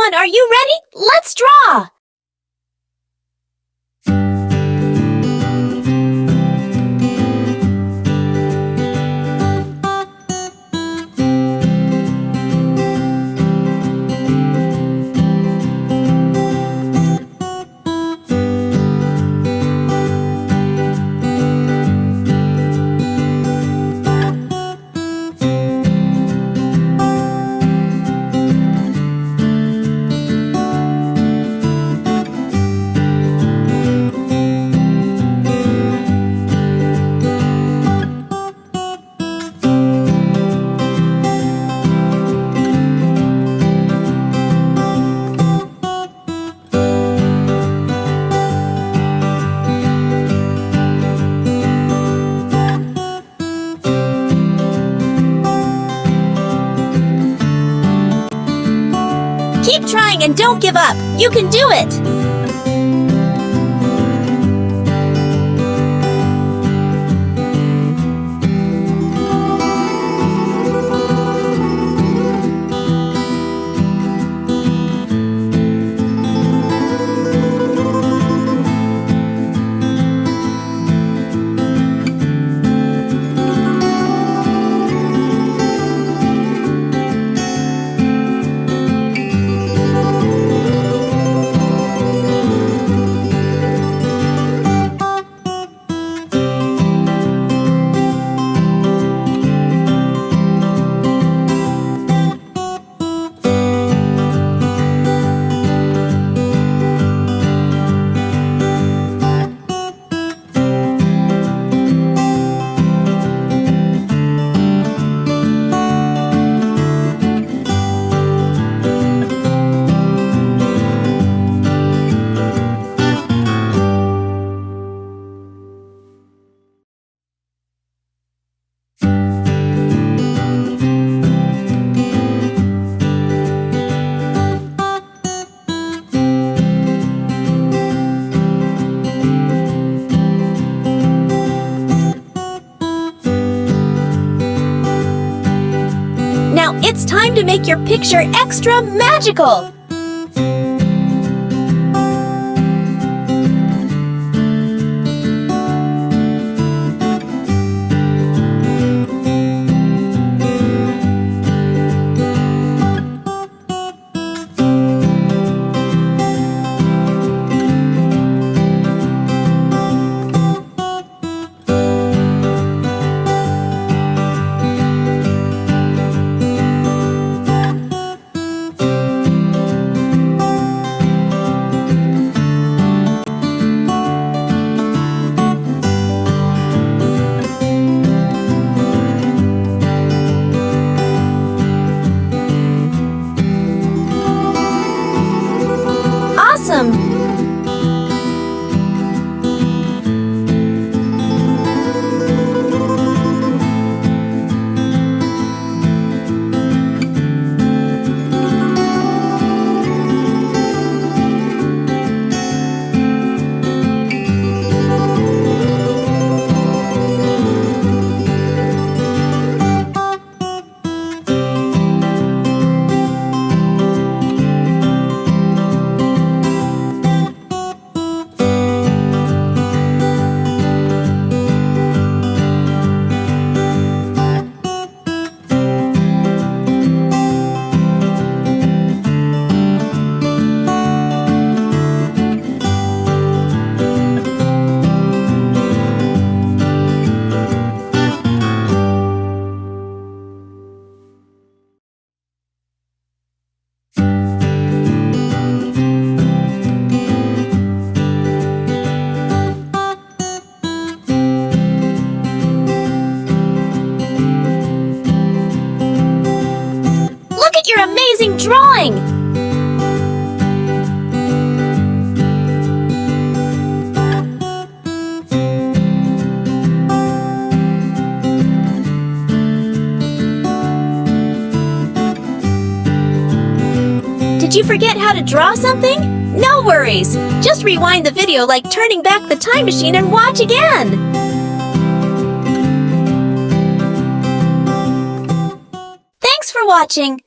everyone, are you ready? Let's draw! Keep trying and don't give up. You can do it! Now it's time to make your picture extra magical! Awesome! Your amazing drawing! Did you forget how to draw something? No worries! Just rewind the video like turning back the time machine and watch again! Thanks for watching!